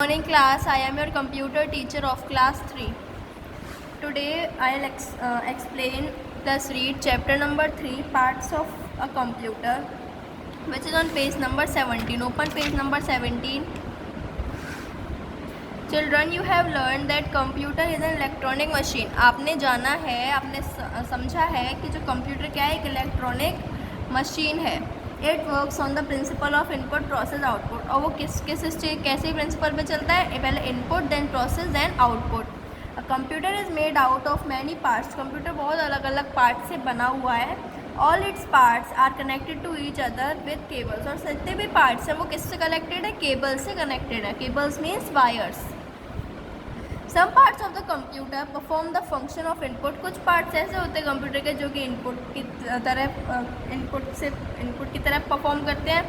Morning class. I am your computer teacher of class 3. Today I'll explain plus read chapter number 3, parts of a computer, which is on page number 17. Open page number 17. Children, you have learned that computer is an electronic machine. आपने जाना है, आपने समझा है कि जो computer क्या है, एक इलेक्ट्रॉनिक मशीन है. It works on the principle of input process output. और वो कैसे प्रिंसिपल पे चलता है? पहले input, then process, then output. Computer is made out of many parts. Computer बहुत अलग अलग पार्ट से बना हुआ है. All its parts are connected to each other with cables. और जितने भी पार्ट्स हैं वो किससे कनेक्टेड है? केबल से कनेक्टेड है. Cables means wires. Some parts of the computer perform the function of input. कुछ पार्ट्स ऐसे होते हैं कंप्यूटर के जो कि इनपुट की तरह परफॉर्म करते हैं.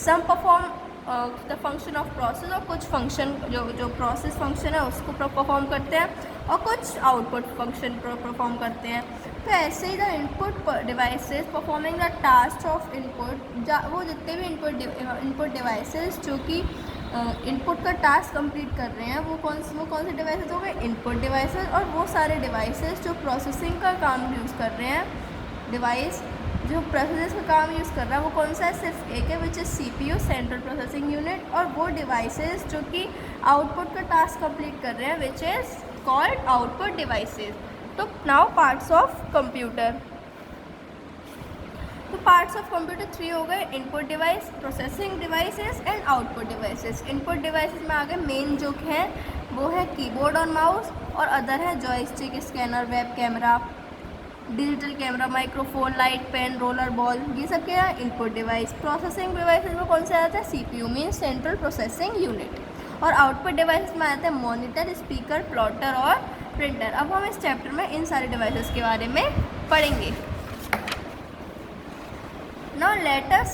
Some perform the function of process. और कुछ फंक्शन जो प्रोसेस फंक्शन है उसको परफॉर्म करते हैं, और कुछ आउटपुट फंक्शन परफॉर्म करते हैं. तो ऐसे ही the input devices performing the task of input. वो जितने भी इनपुट डिवाइसेस जो कि इनपुट का टास्क कंप्लीट कर रहे हैं वो कौन से डिवाइसेस हो गए? Input devices. और वो सारे डिवाइसेस जो प्रोसेसिंग का काम यूज़ कर रहे हैं, डिवाइस जो प्रोसेस का काम यूज़ कर रहा है वो कौन सा है? सिर्फ एक है, which is CPU, central processing unit. और वो डिवाइसेस जो कि आउटपुट का टास्क कंप्लीट कर रहे हैं, which is called output devices. तो नाउ पार्ट्स ऑफ कंप्यूटर. तो पार्ट्स ऑफ कंप्यूटर 3 हो गए: input device, processing devices and output devices. Input devices में आगे मेन जो है वो है कीबोर्ड और माउस, और अदर है joystick, scanner, web camera, digital camera, microphone, light, pen, roller ball. ये सब क्या है? Input device. प्रोसेसिंग डिवाइसेस में कौन से आता है? CPU mean central processing unit. और आउटपुट डिवाइसेस में आते हैं मॉनिटर, स्पीकर, प्लॉटर और प्रिंटर. अब हम इस चैप्टर में इन सारे डिवाइसेस के बारे में पढ़ेंगे. Now let us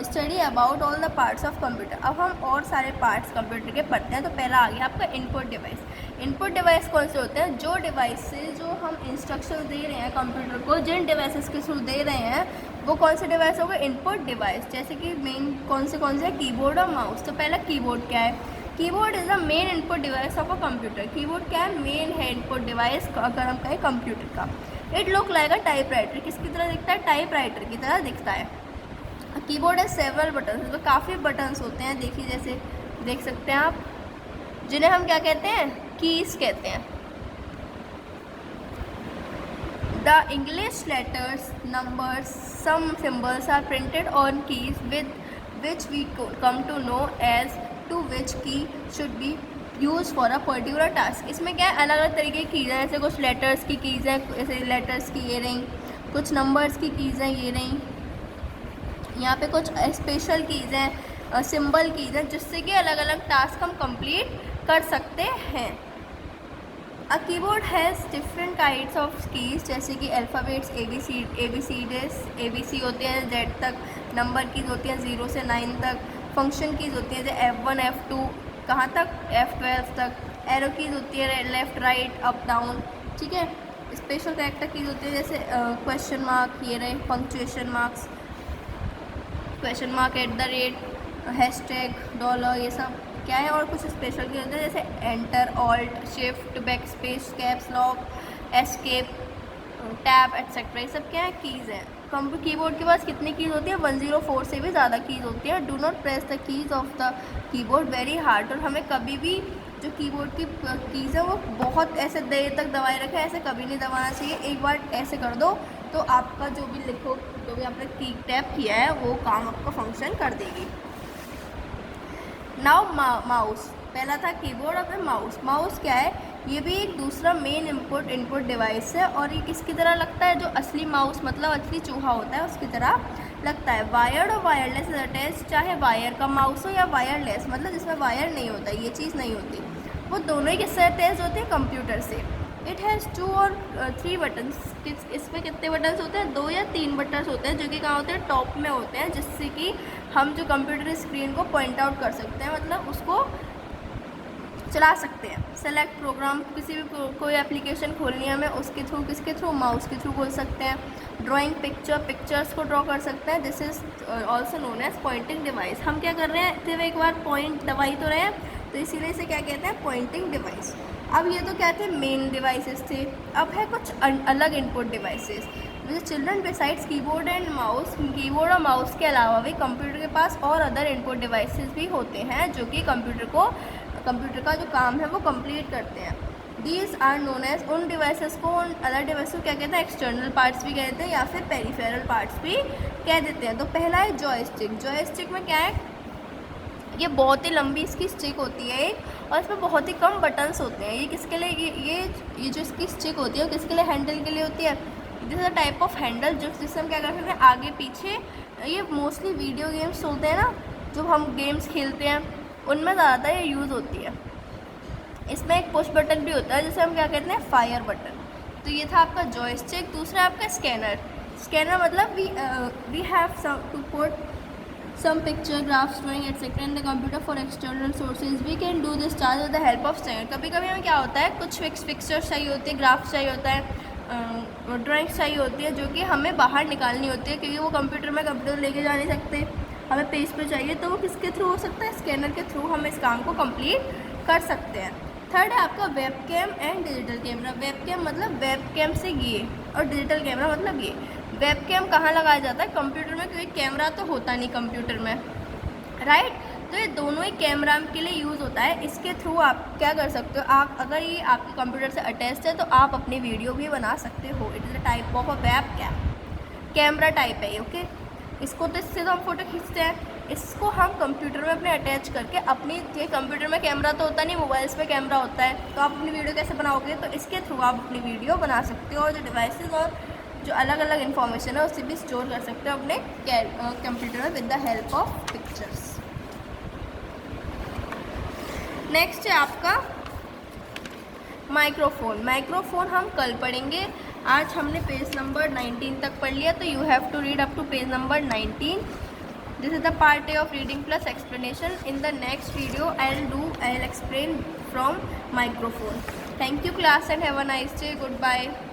study about all the parts of computer. अब हम और सारे पार्ट्स कंप्यूटर के पढ़ते हैं. तो पहला आ गया आपका इनपुट डिवाइस. इनपुट डिवाइस कौन से होते हैं? जो डिवाइस से जो हम इंस्ट्रक्शन दे रहे हैं कंप्यूटर को, जिन डिवाइसेस के थ्रू दे रहे हैं वो कौन से डिवाइस हो गए? Input device. जैसे कि मेन कौन से है? कीबोर्ड और माउस. तो पहला कीबोर्ड क्या है? Keyboard is the main input device of a computer. Keyboard क्या है? मेन है इनपुट डिवाइस अगर हम कहें कंप्यूटर का. It look like a type writer. किसकी तरह दिखता है? टाइप राइटर की तरह दिखता है. कीबोर्ड है सेवरल बटन. इसमें काफ़ी बटन्स होते हैं. देखिए, जैसे देख सकते हैं आप, जिन्हें हम क्या कहते हैं? कीज़ कहते हैं. The English letters, numbers, some symbols are printed on keys with which we come to know as to which key should be use for a particular task. इसमें क्या है? अलग अलग तरीके की कीज़ हैं. जैसे कुछ लेटर्स की कीज़ हैं, जैसे लेटर्स की ये रही, कुछ नंबर्स की कीज़ हैं ये रही, यहाँ पे कुछ स्पेशल कीज़ हैं, सिंबल कीज़ हैं, जिससे कि अलग अलग टास्क हम कंप्लीट कर सकते हैं. A keyboard has different kinds of keys, जैसे कि अल्फ़ाबेट्स, ABC होते हैं Z तक, नंबर कीज़ होती हैं 0 से 9 तक, फंक्शन कीज़ होती हैं जैसे F1 F2 कहाँ तक? F12 तक, एरो कीज़ होती है लेफ़्ट राइट अप डाउन. ठीक है. स्पेशल कैरेक्टर कीज़ होती है जैसे क्वेश्चन मार्क, ये रहे punctuation marks, question mark, @ hashtag, $, ये सब क्या है. और कुछ स्पेशल की होते हैं जैसे enter, alt, shift, back space, caps lock, escape, tab etcetera. ये सब क्या है? कीज़ हैं. कीबोर्ड के पास कितनी कीज़ होती है? 104 से भी ज़्यादा कीज़ होती है. Do not press the keys of the keyboard very hard. और हमें कभी भी जो कीबोर्ड की कीज़ है वो बहुत ऐसे देर तक दबाए रखें, ऐसे कभी नहीं दबाना चाहिए. एक बार ऐसे कर दो तो आपका जो भी आपने की टैप किया है वो काम आपका फंक्शन कर देगी. Now mouse. पहला था कीबोर्ड, और फिर माउस. माउस क्या है? ये भी एक दूसरा मेन इनपुट डिवाइस है. और ये किसकी तरह लगता है? जो असली माउस मतलब असली चूहा होता है उसकी तरह लगता है. वायर्ड और वायरलेस इज अटैच. चाहे वायर का माउस हो या वायरलेस, मतलब जिसमें वायर नहीं होता, ये चीज़ नहीं होती, वो दोनों ही किससे अटैच होते हैं? कंप्यूटर से. इट हैज़ 2 और 3 बटन्स. इसमें कितने बटन्स होते हैं? 2 या 3 बटन्स होते हैं, जो कि कहाँ होते हैं? टॉप में होते हैं, जिससे कि हम जो कंप्यूटर स्क्रीन को पॉइंट आउट कर सकते हैं, मतलब उसको चला सकते हैं। सेलेक्ट प्रोग्राम, किसी भी कोई एप्लीकेशन खोलनी है हमें, उसके थ्रू, किसके थ्रू, माउस के थ्रू खोल सकते हैं। ड्राइंग पिक्चर, पिक्चर्स को ड्रॉ कर सकते हैं। This is also known as pointing device. हम क्या कर रहे हैं, सिर्फ एक बार पॉइंट दबा ही तो रहे हैं, तो इसीलिए इसे क्या कहते हैं, पॉइंटिंग डिवाइस। अब ये तो क्या थे, मेन डिवाइसेस थे। अब है कुछ अलग इनपुट डिवाइसेस। जैसे children besides keyboard and mouse, keyboard और माउस के अलावा भी कंप्यूटर के पास और अदर इनपुट डिवाइसेस भी होते हैं जो कि कंप्यूटर का जो काम है वो कंप्लीट करते हैं। दीज आर नोन एज, उन डिवाइसेस को, उन अदर डिवाइस को क्या कहते हैं, एक्सटर्नल पार्ट्स भी कहते हैं या फिर पेरिफेरल पार्ट्स भी कह देते हैं। तो पहला है जॉयस्टिक। जॉयस्टिक में क्या है, ये बहुत ही लंबी इसकी स्टिक होती है एक, और इसमें बहुत ही कम बटन्स होते हैं। ये किसके लिए, ये जो इसकी स्टिक होती है वो किसके लिए, हैंडल के लिए होती है। This is a type of Henle जिससे हम क्या कर सकते हैं, आगे पीछे। ये मोस्टली वीडियो गेम्स होते हैं ना, जो हम गेम्स खेलते हैं उनमें ज़्यादातर ये यूज़ होती है। इसमें एक पुश बटन भी होता है जिसे हम क्या कहते हैं, फायर बटन। तो ये था आपका जॉयस्टिक। दूसरा आपका स्कैनर। स्कैनर मतलब we have some to put some picture, graphs, drawing etc in the computer for external sources. We can do this task with the help of scanner. कभी कभी हमें क्या होता है, कुछ पिक्चर्स चाहिए होती है, ग्राफ्स चाहिए होता है, ड्राइंग्स चाहिए होती है जो कि हमें बाहर निकालनी होती है, क्योंकि वो कंप्यूटर लेके जा नहीं सकते, हमें पेज पे चाहिए, तो वो किसके थ्रू हो सकता है, स्कैनर के थ्रू हम इस काम को कंप्लीट कर सकते हैं। थर्ड है आपका webcam and digital camera. Webcam मतलब वेबकैम से ये, और डिजिटल कैमरा मतलब ये। वेबकैम कहाँ लगाया जाता है, कंप्यूटर में, क्योंकि कैमरा तो होता नहीं कंप्यूटर में, राइट। तो ये दोनों ही कैमरा के लिए यूज़ होता है। इसके थ्रू आप क्या कर सकते हो, आप अगर ये आपके कंप्यूटर से अटैच्ड है तो आप अपनी वीडियो भी बना सकते हो। It is a type of a webcam, camera type है, ओके। इसको तो इससे तो हम फोटो खींचते हैं, इसको हम कंप्यूटर में अपने अटैच करके अपनी, ये कंप्यूटर में कैमरा तो होता नहीं, मोबाइल्स पे कैमरा होता है, तो आप अपनी वीडियो कैसे बनाओगे, तो इसके थ्रू आप अपनी वीडियो बना सकते हो, और जो डिवाइसेस और जो अलग अलग इन्फॉर्मेशन है उसे भी स्टोर कर सकते हो अपने कंप्यूटर में with the help of pictures. Next है आपका माइक्रोफोन। माइक्रोफोन हम कल पढ़ेंगे, आज हमने पेज नंबर 19 तक पढ़ लिया, तो you have to read up to page number 19. This is the part A of reading plus explanation. In the next video I'll explain from microphone. Thank you class and have a nice day. Goodbye.